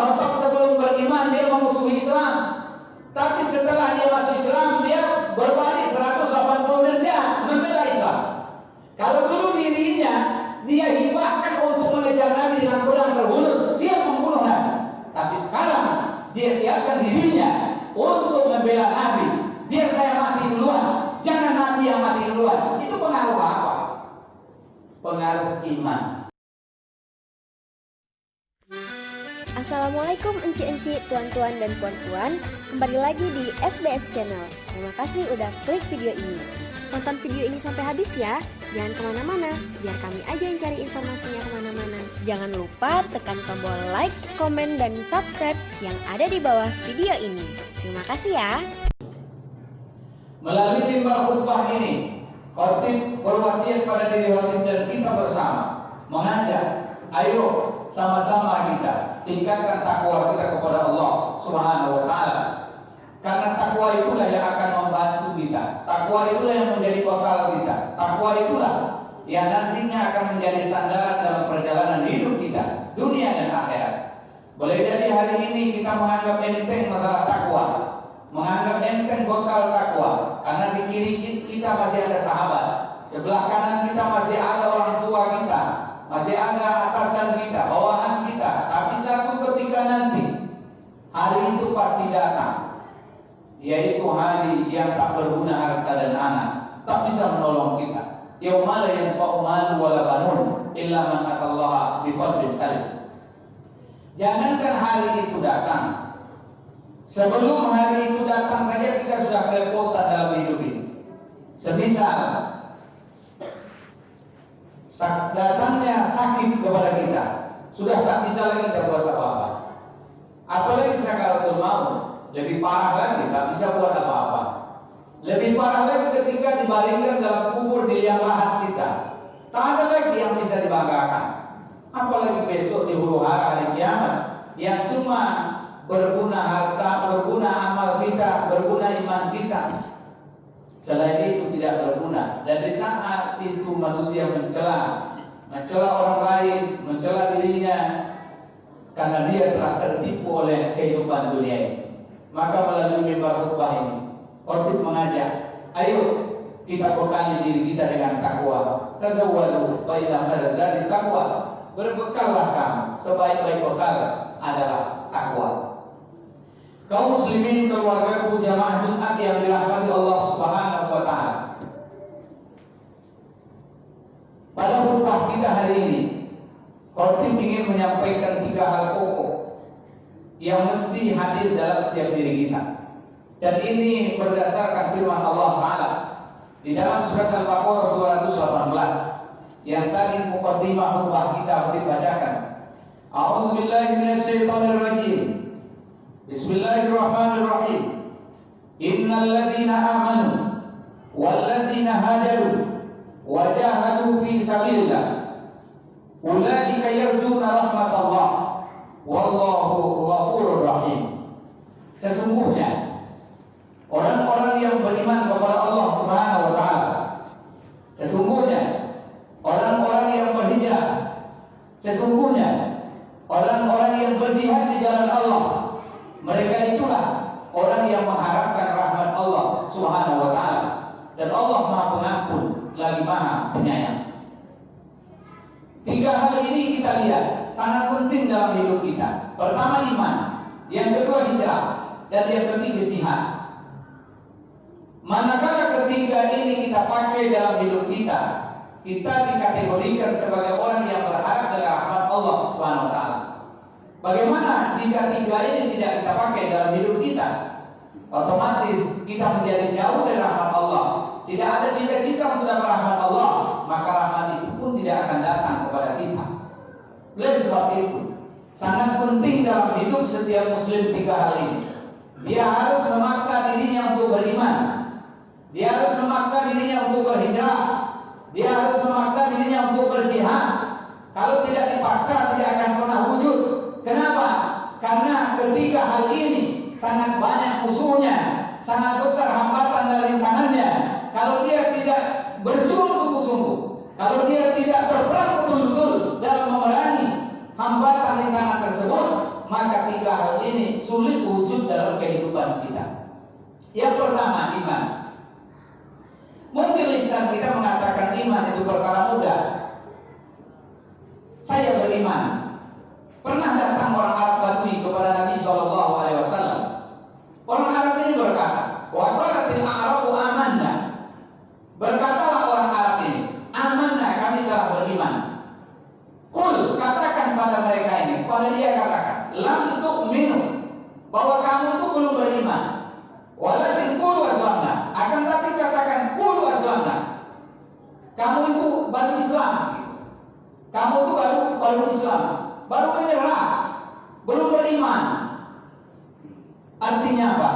ngotot sebelum beriman dia memusuhi Islam. Tapi setelah dia masuk Islam, dia berbalik 180 derajat membela Islam. Kalau dulu dirinya dia hibahkan untuk mengejar Nabi dengan pedang terhunus, siap membunuh Nabi. Tapi sekarang dia siapkan dirinya untuk membela Nabi. Biar saya mati duluan, jangan Nabi yang mati duluan. Itu pengaruh apa? Pengaruh iman. Assalamualaikum enci-enci, tuan-tuan dan puan-puan. Kembali lagi di SBS Channel. Terima kasih udah klik video ini. Tonton video ini sampai habis ya. Jangan kemana-mana, biar kami aja yang cari informasinya kemana-mana. Jangan lupa tekan tombol like, komen, dan subscribe yang ada di bawah video ini. Terima kasih ya. Melalui mimbar khutbah ini, khotib berwasiat pada diri khotib dan kita bersama mengajak, ayo sama-sama kita tingkatkan takwa kita kepada Allah Subhanahu wa taala. Karena takwa itulah yang akan membantu kita. Takwa itulah yang menjadi bekal kita. Takwa itulah yang nantinya akan menjadi sandaran dalam perjalanan hidup kita, dunia dan akhirat. Boleh jadi hari ini kita menganggap enteng masalah takwa, menganggap enteng bekal takwa, karena di kiri kita masih ada sahabat, sebelah kanan kita masih ada orang tua kita, masih ada atasan kita, bawahan kita. Tapi satu ketika nanti hari itu pasti datang, yaitu hari yang tak berguna harta dan anak, tak bisa menolong kita. Yaumala yanfa'u malun wala banun illa man atallaha biqalbin salim. Jangankan hari itu datang, sebelum hari itu datang saja kita sudah kerepotan dalam hidup ini. Semisal datangnya sakit kepada kita, sudah tak bisa lagi kita buat apa-apa. Apalagi sakaratul maut, lebih parah lagi, tak bisa buat apa-apa. Lebih parah lagi ketika dibaringkan dalam kubur di liang lahat kita, tak ada lagi yang bisa dibanggakan. Apalagi besok di huru hara hari kiamat, yang cuma berguna harta, berguna amal kita, berguna iman kita. Selain itu tidak berguna. Dan di saat itu manusia mencela orang lain, mencela dirinya, karena dia telah tertipu oleh kehidupan dunia ini. Maka melalui mimbar khutbah ini, khotib mengajak, ayo kita bekali diri kita dengan takwa. Tazawwadu fa inna khairaz zadi taqwa. Berbekallah kamu, sebaik-baik bekal adalah takwa. Kaum muslimin, keluargaku jamaah Jumat yang dirahmati Allah Subhanahu wa taala. Pada khutbah kita hari ini, khotib ingin menyampaikan 3 hal pokok yang mesti hadir dalam setiap diri kita. Dan ini berdasarkan firman Allah Ta'ala di dalam surat Al-Baqarah 218 yang tadi muqaddimah khutbah kita khotib bacakan. A'udzu billahi minasyaitonir rajim. Bismillahirrahmanirrahim. Innal ladzina amanu wal ladzina hajaru wa jahadu fi sabilillah ulaika yarjuna rahmatallah wallahu ghafurur rahim. Sesungguhnya orang-orang yang beriman kepada Allah Subhanahu wa taala, sesungguhnya orang-orang yang berhijrah, sesungguhnya orang-orang yang berjihad di jalan Allah, mereka itulah orang yang mengharapkan rahmat Allah Subhanahu wa taala. Dan Allah Maha Pengampun lagi Maha Penyayang. 3 hal ini kita lihat sangat penting dalam hidup kita. Pertama iman, yang kedua hijrah, dan yang ketiga jihad. Manakala ketiga ini kita pakai dalam hidup kita, kita dikategorikan sebagai orang yang berharap dari rahmat Allah Subhanahu wa taala. Bagaimana jika 3 ini tidak kita pakai dalam hidup kita? Otomatis kita menjadi jauh dari rahmat Allah. Tidak ada cita-cita untuk dapat rahmat Allah, maka rahmat itu pun tidak akan datang kepada kita. Oleh sebab itu, sangat penting dalam hidup setiap muslim 3 hal ini. Dia harus memaksa dirinya untuk beriman, dia harus memaksa dirinya untuk berhijrah, dia harus memaksa dirinya untuk berjihad. Kalau tidak dipaksa, tidak akan pernah wujud. Kenapa? Karena ketiga hal ini sangat banyak musuhnya, sangat besar hambatan dan rintangannya. Kalau dia tidak berjuang sungguh-sungguh, kalau dia tidak berperan betul-betul dalam memerangi hambatan rintangan tersebut, maka 3 hal ini sulit wujud dalam kehidupan kita. Yang pertama, iman. Mungkin lisan kita mengatakan iman itu perkara mudah. Saya beriman. Pernah datang orang Arab Badui kepada Nabi SAW. Orang Arab ini berkata, wa qalatil a'rabu amanna. Berkatalah orang Arab ini, amanna, kami telah beriman. Qul, katakan pada mereka ini, pada dia katakan, lam tu'minu, bahwa kamu itu belum beriman. Walakin qul aslamna, akan tapi katakan qul aslamna. Kamu itu baru Islam. Kamu itu baru Islam, baru menyerah, belum beriman. Artinya apa?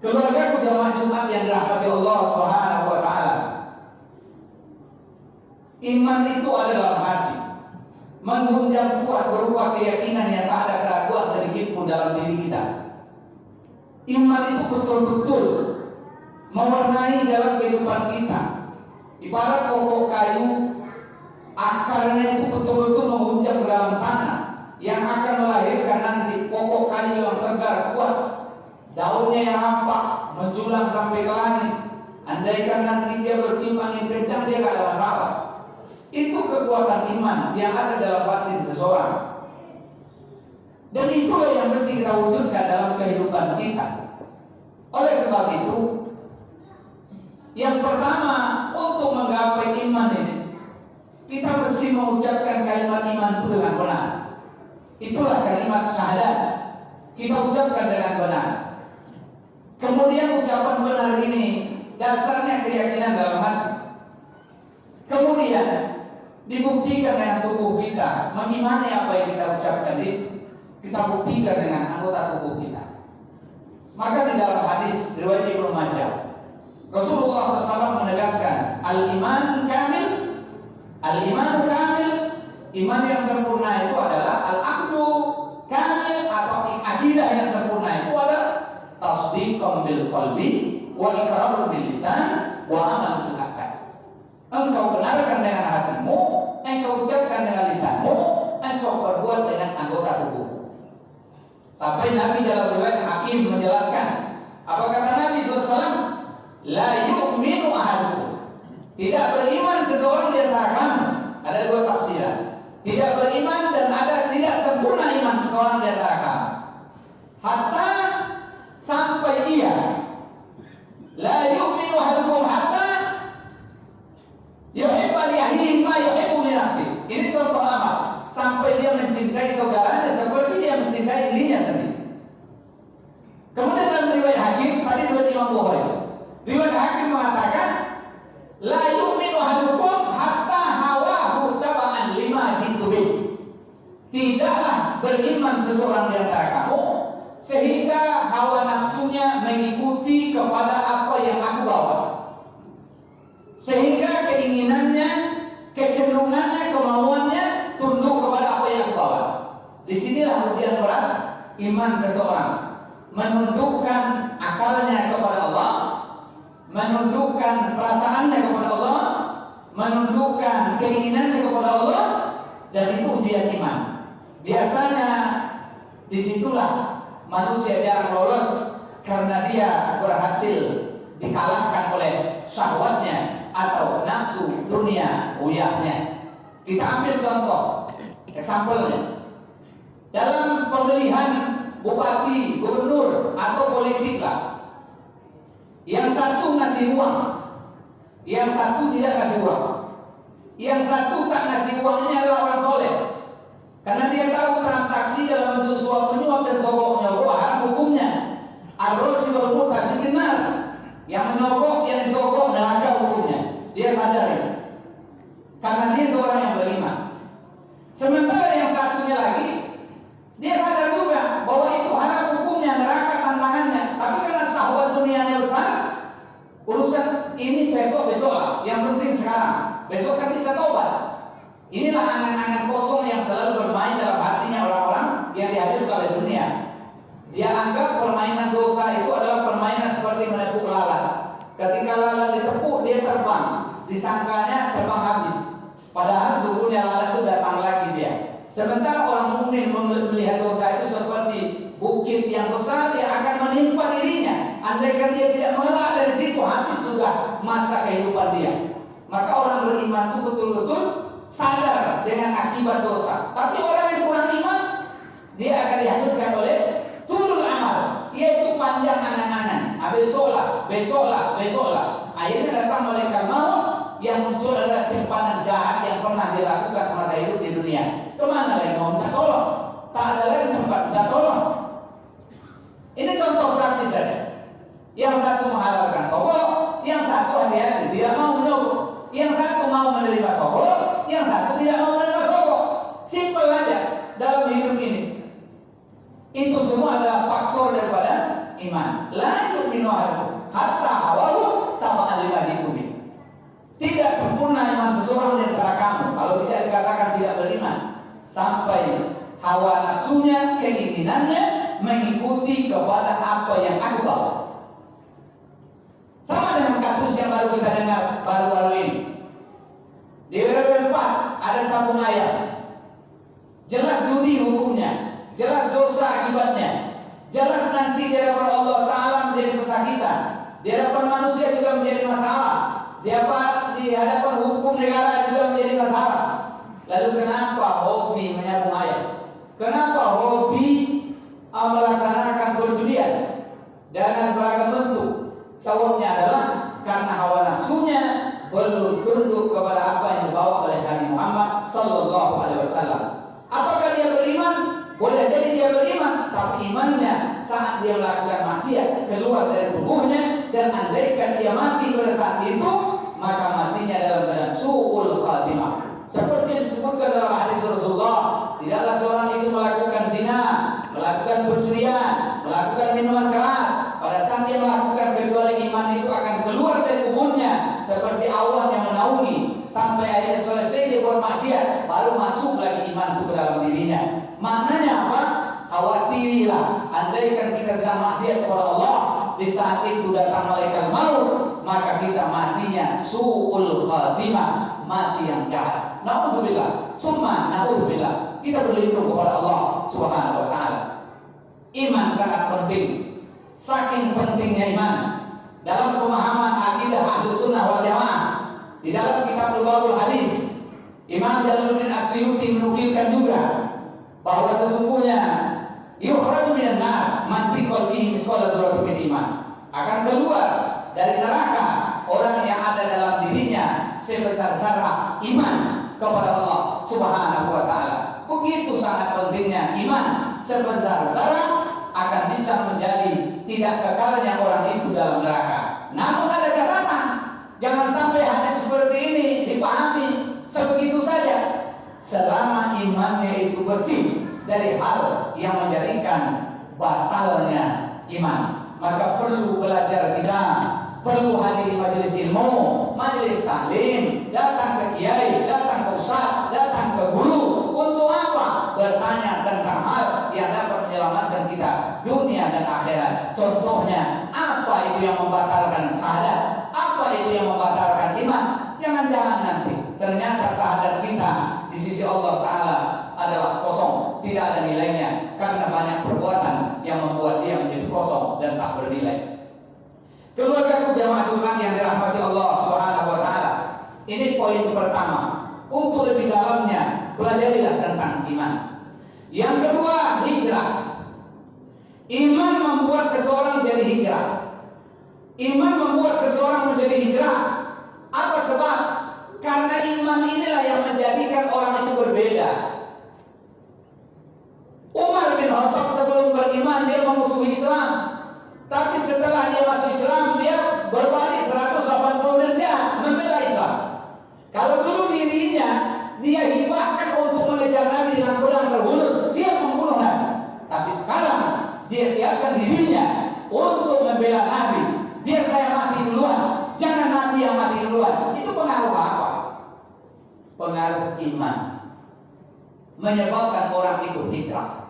Keluarga jamaah Jumat yang dirahmati Allah Subhanahu wa taala. Iman itu adalah hati. Menghunjam kuat berupa keyakinan yang tak ada keraguan sedikit pun dalam diri kita. Iman itu betul-betul mewarnai dalam kehidupan kita. Ibarat pokok kayu, akarnya itu betul-betul menghunjam ke dalam tanah yang akan melahirkan nanti pokok kayu yang tegar kuat, daunnya yang nampak menjulang sampai ke langit. Andaikan nanti dia bercium angin kencang, dia tidak ada masalah. Itu kekuatan iman yang ada dalam batin seseorang. Dan itulah yang mesti kita wujudkan dalam kehidupan kita. Oleh sebab itu, yang pertama untuk menggapai iman ini, kita mesti mengucapkan kalimat iman itu dengan benar. Itulah kalimat syahadat. Kita ucapkan dengan benar. Kemudian ucapan benar ini dasarnya keyakinan dalam hati. Kemudian dibuktikan dengan tubuh kita, mengimani apa yang kita ucapkan itu. Kita buktikan dengan anggota tubuh kita. Maka di dalam hadis riwayat Ibnu Majah, Rasulullah SAW menegaskan, al-iman kamil, al-iman kamil, iman yang sempurna itu adalah al-aqdu kamil, atau akidah yang sempurna itu adalah tasdiqan bil qalbi wa iqrarun bil lisan wa amalun bil arkan. Engkau benarkan dengan hatimu, engkau ucapkan dengan lisanmu, engkau perbuat dengan anggota tubuhmu. Sampai Nabi dalam riwayat Hakim menjelaskan, apa kata Nabi SAW? La yu'minu ahadukum, tidak beriman seseorang di antara kamu. Ada 2 tafsiran. Tidak beriman dan ada tidak sempurna iman seseorang di antara kamu. Hatta, sampai ia, la yu'minu ahadukum hatta yuhibba li akhihi ma yuhibbu li nafsihi. Ini contoh amal. Sampai dia mencintai saudaranya seperti dia mencintai dirinya sendiri. Kemudian dalam riwayat Hakim, tadi riwayat Imam Bukhari, riwayat Hakim mengatakan, la yu'minu ahadukum hatta hawahu taba'an lima jitu bih. Tidaklah beriman seseorang di antara kamu sehingga hawa nafsunya mengikuti kepada apa yang aku bawa, sehingga keinginannya, kecenderungannya, kemauannya tunduk kepada apa yang aku bawa. Disinilah ujian berat iman seseorang, menundukkan akalnya kepada Allah, menundukkan perasaannya kepada Allah, menundukkan keinginannya kepada Allah, dan itu ujian iman. Biasanya disitulah manusia jarang lolos karena dia berhasil dikalahkan oleh syahwatnya atau nafsu dunia uyahnya. Kita ambil contoh, sampelnya. Dalam pemilihan bupati, gubernur, atau politik lah, yang satu ngasih uang, yang satu tidak ngasih uang. Yang satu tak ngasih uangnya adalah orang soleh, karena dia tahu transaksi dalam bentuk suap menyuap dan sogok menyogok haram hukumnya. Ar-rasul murtasyid benar, yang menyogok, yang disogok neraka hukumnya. Dia sadar itu, karena dia seorang yang beriman. Sementara yang satunya lagi, dia sadar juga bahwa itu haram hukumnya, neraka tantangannya. Tapi karena syahwat dunianya besar, urusan ini besok-besok lah, yang penting sekarang. Besok kan bisa tobat. Inilah angan-angan kosong yang selalu bermain dalam hatinya orang-orang yang dihadirkan oleh dunia. Dia anggap permainan dosa itu adalah permainan seperti menepuk lalat. Ketika lalat ditepuk, dia terbang, disangkanya terbang habis. Padahal sungguhnya lalat itu datang lagi dia. Sementara Sementara orang mukmin melihat dosa itu seperti bukit yang besar yang akan menimpa dirinya. Andaikan dia tidak mengelak dari situ, habis sudah masa kehidupan dia. Maka orang beriman itu betul-betul sadar dengan akibat dosa. Tapi orang yang kurang iman, dia akan dihanyutkan oleh tulul amal, yaitu panjang angan-angan. Besoklah. Akhirnya datang malaikat maut yang muncul adalah simpanan jahat yang pernah dilakukan semasa hidup di dunia. Kemana lagi mau minta tolong? Tak ada lagi tempat minta tolong. Ini contoh praktis saja. Yang satu menghalalkan sogok, yang satu hati-hati tidak mau menyogok. Yang satu mau menerima sogok, yang satu tidak mau menerima sogok. Simpel aja dalam hidup ini. Itu semua adalah faktor daripada iman. La yu'minu ahadukum hatta hawahu taba'an lima dikubi. Tidak sempurna iman seseorang daripada kamu kalau tidak dikatakan tidak beriman, sampai hawa nafsunya, keinginannya mengikuti kepada apa yang aku bawa. Sama dengan kasus yang baru kita dengar baru-baru ini. Di RW 4 ada sabung ayam. Jelas judi hukumnya, jelas dosa akibatnya, jelas nanti di hadapan Allah Ta'ala menjadi pesakitan, di hadapan manusia juga menjadi masalah, di hadapan hukum negara juga menjadi masalah. Lalu kenapa hobi menyabung ayam? Kenapa hobi melaksanakan perjudian dengan beragam bentuk? Jawabnya adalah karena hawa nafsunya belum tunduk kepada apa yang dibawa oleh Nabi Muhammad Sallallahu Alaihi Wasallam. Apakah dia beriman? Boleh jadi dia beriman, tapi imannya saat dia melakukan maksiat keluar dari tubuhnya, dan andaikan dia mati pada saat itu, maka matinya dalam keadaan su'ul khatimah. Seperti yang disebutkan dalam hadis Rasulullah, tidaklah seorang itu melakukan zina, melakukan pencurian, melakukan minuman keras pada saat dia melakukan, kecuali iman itu akan keluar dari tubuhnya seperti awan yang menaungi, sampai akhirnya selesai dia buat maksiat, baru masuk lagi iman itu ke dalam dirinya. Maknanya apa? Khawatirilah, andaikan kita sedang maksiat kepada Allah, di saat itu datang malaikat maut, maka kita matinya su'ul khatimah, mati yang jahat. Na'udzubillah, summa na'udzubillah. Kita berlindung kepada Allah Subhanahu wa ta'ala. Iman sangat penting. Saking pentingnya iman dalam pemahaman akidah Ahlus Sunnah wal Jamaah. Di dalam kitab Al-Babul Hadis, Imam Jalaluddin As-Suyuti menukilkan juga bahwa sesungguhnya yukhraju minan nar man fi qalbihi misqala dzarratin min iman. Akan keluar dari neraka orang yang ada dalam dirinya sebesar zarah iman kepada Allah Subhanahu wa ta'ala. Begitu sangat pentingnya iman, sebesar zarah akan bisa menjadi tidak kekalnya orang itu dalam neraka. Namun ada catatan, jangan sampai hanya seperti ini dipahami sebegitu saja. Selama imannya itu bersih dari hal yang menjadikan batalnya iman, maka perlu belajar kita, perlu hadiri majelis ilmu, majelis taklim, datang ke kiai, datang ke ustaz, datang ke guru. Untuk apa? Bertanya tentang hal yang dapat menyelamatkan kita dunia dan akhirat. Contohnya, apa itu yang membatalkan syahadat? Apa itu yang membatalkan iman? Jangan-jangan nanti ternyata syahadat kita di sisi Allah Ta'ala adalah kosong, tidak ada nilainya, karena banyak perbuatan yang membuat dia menjadi kosong dan tak bernilai. Keluargaku jamaah Jumat yang dirahmati Allah Subhanahu wa ta'ala, ini poin pertama. Untuk lebih dalamnya, pelajarilah tentang iman. Yang kedua, hijrah. Iman membuat seseorang jadi hijrah. Iman membuat seseorang menjadi hijrah. Apa sebab? Karena iman inilah yang menjadikan orang itu berbeda. Umar bin Khattab sebelum beriman dia memusuhi Islam, tapi setelah dia masuk Islam dia berbalik 180 derajat membela Islam. Kalau dulu dirinya dia hibahkan untuk mengejar Nabi dengan pedang terhunus, siap membunuh Nabi, tapi sekarang dia siapkan dirinya untuk membela Nabi. Biar saya mati duluan, jangan Nabi yang mati duluan. Itu pengaruh apa? Pengaruh iman menyebabkan orang itu hijrah.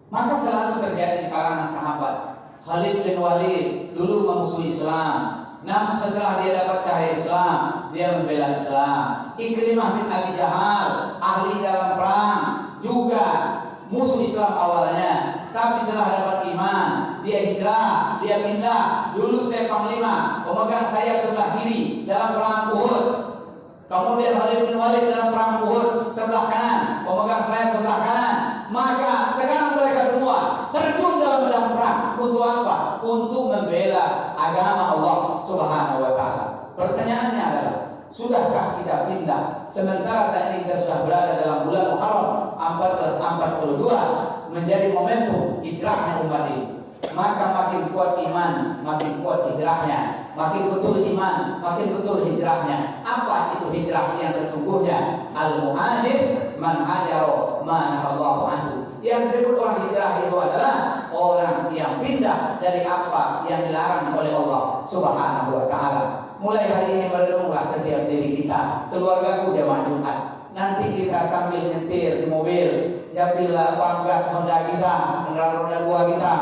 Maka selalu terjadi di kalangan sahabat. Khalid bin Walid dulu memusuhi Islam, namun setelah dia dapat cahaya Islam, dia membela Islam. Ikrimah bin Abi Jahal, ahli dalam perang, juga musuh Islam awalnya, tapi setelah dapat iman, dia hijrah, dia pindah. Dulu saya panglima, pemegang sayap sebelah kiri dalam perang Uhud. Kemudian Khalid bin Walid dalam perang Uhud sebelah kanan, pemegang sayap sebelah kanan. Maka sekarang mereka semua terjun dalam medan perang. Untuk apa? Untuk membela agama Allah Subhanahu wa taala. Pertanyaannya adalah, sudahkah kita pindah? Sementara saat ini kita sudah berada dalam bulan Muharram 1442, menjadi momentum hijrahnya umat ini. Maka makin kuat iman, makin kuat hijrahnya, makin betul iman, makin betul hijrahnya. Apa itu hijrah yang sesungguhnya? Al-muhajir man hajaro man Allahu anhu. Yang disebut orang hijrah itu adalah orang yang pindah dari apa yang dilarang oleh Allah Subhanahu wa taala. Mulai hari ini merenunglah setiap diri kita, keluargaku jamaah Jumat. Nanti kita sambil nyetir di mobil, ambillah uang gas Honda kita, Honda 2 kita.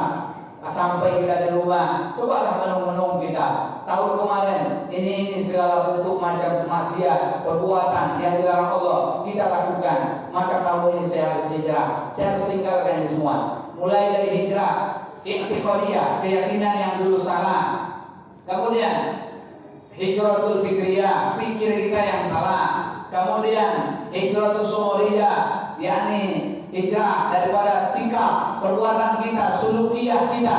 Sampai kita di rumah, cobalah menung-menung kita. Tahun kemarin ini segala bentuk macam maksiat, perbuatan yang dilarang Allah kita lakukan. Maka tahun ini saya harus hijrah, saya harus tinggalkan ini semua. Mulai dari hijrah i'tiqadiyah, keyakinan yang dulu salah. Kemudian hijratul fikriyah, pikir kita yang salah. Kemudian hijratul syu'uriyah, yakni hijrah daripada sikap, perbuatan kita, sulukiyah kita.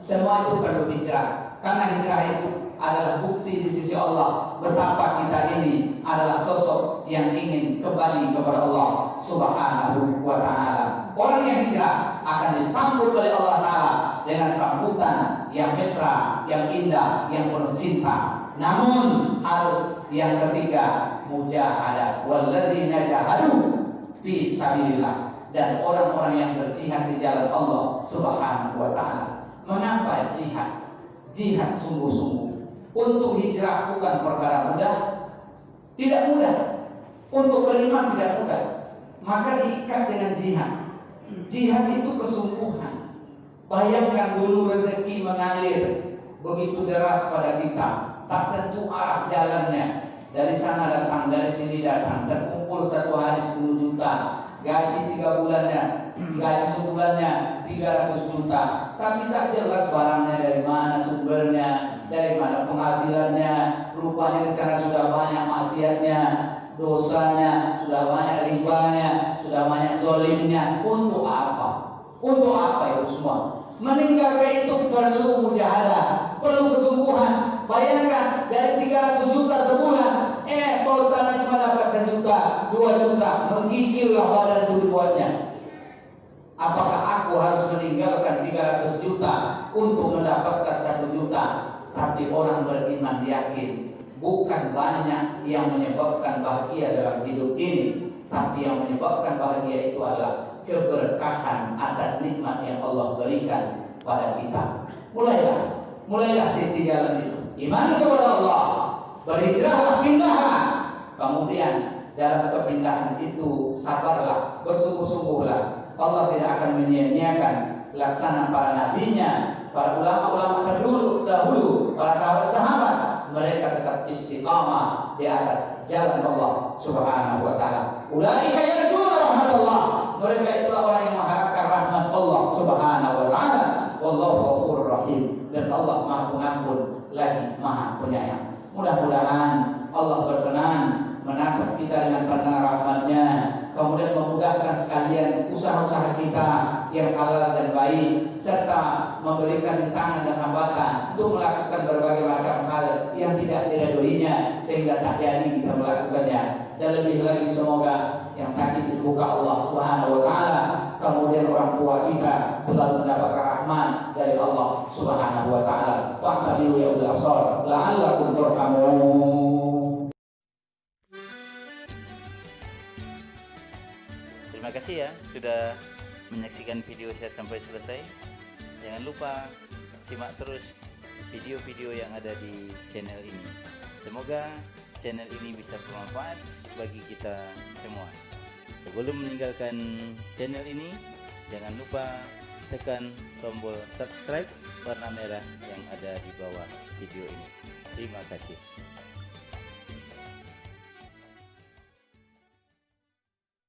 Semua itu perlu hijrah. Karena hijrah itu adalah bukti di sisi Allah betapa kita ini adalah sosok yang ingin kembali kepada Allah Subhanahu wa taala. Orang yang hijrah akan disambut oleh Allah taala dengan sambutan yang mesra, yang indah, yang penuh cinta. Namun harus yang ketiga, mujahadah. Wallazina jahadu fi sabilillah. Dan orang-orang yang berjihad di jalan Allah Subhanahu wa taala. Mengapa jihad? Jihad sungguh-sungguh. Untuk hijrah bukan perkara mudah. Tidak mudah. Untuk beriman tidak mudah. Maka diikat dengan jihad. Jihad itu kesungguhan. Bayangkan dulu rezeki mengalir begitu deras pada kita. Tak tentu arah jalannya. Dari sana datang, dari sini datang. Terkumpul satu hari 10 juta. Gaji 3 bulannya, gaji sebulannya 300 juta. Tapi tak jelas barangnya dari mana sumbernya, dari mana penghasilannya. Rupanya di sana sudah banyak maksiatnya, dosanya, sudah banyak ribanya, sudah banyak zolimnya. Untuk apa? Untuk apa itu semua? Meninggalkan itu perlu mujahadah, perlu kesungguhan. Bayangkan dari 300 juta sebulan, totalnya cuma dapat 1 juta, 2 juta, menggigillah badan itu dibuatnya. Apakah aku harus meninggalkan 300 juta untuk mendapatkan 1 juta? Tapi orang beriman yakin bukan banyak yang menyebabkan bahagia dalam hidup ini, tapi yang menyebabkan bahagia itu adalah keberkahan atas nikmat yang Allah berikan pada kita. Mulailah titik jalan itu. Iman kepada Allah, berhijrahlah, pindahlah. Kemudian dalam kepindahan itu sabarlah, bersungguh-sungguhlah. Allah tidak akan menyia-nyiakan pelaksanaan para nabinya, para ulama-ulama dahulu, para sahabat-sahabat. Mereka tetap istiqamah di atas jalan Allah Subhanahu wa taala. Ulaika yarjuna rahmatullah. Mereka itulah orang yang mengharapkan rahmat Allah Subhanahu wa taala. Wallahu ghafurur rahim. Dan Allah Maha Pengampun lagi Maha Penyayang. Mudah-mudahan Allah berkenan menatap kita dengan pandangan rahmat-Nya, kemudian memudahkan sekalian usaha-usaha kita yang halal dan baik, serta memberikan rintangan dan hambatan untuk melakukan berbagai macam hal yang tidak diridhoinya, sehingga tak jadi kita melakukannya. Dan lebih lagi semoga yang sakit disembuhkan Allah Subhanahu wa taala, kemudian orang tua kita selalu mendapatkan rahmat dari Allah Subhanahu wa taala. Fa'tabiru ya ulil absar la'allakum turhamun. Terima kasih ya sudah menyaksikan video saya sampai selesai. Jangan lupa simak terus video-video yang ada di channel ini. Semoga channel ini bisa bermanfaat bagi kita semua. Sebelum meninggalkan channel ini, jangan lupa tekan tombol subscribe warna merah yang ada di bawah video ini. Terima kasih.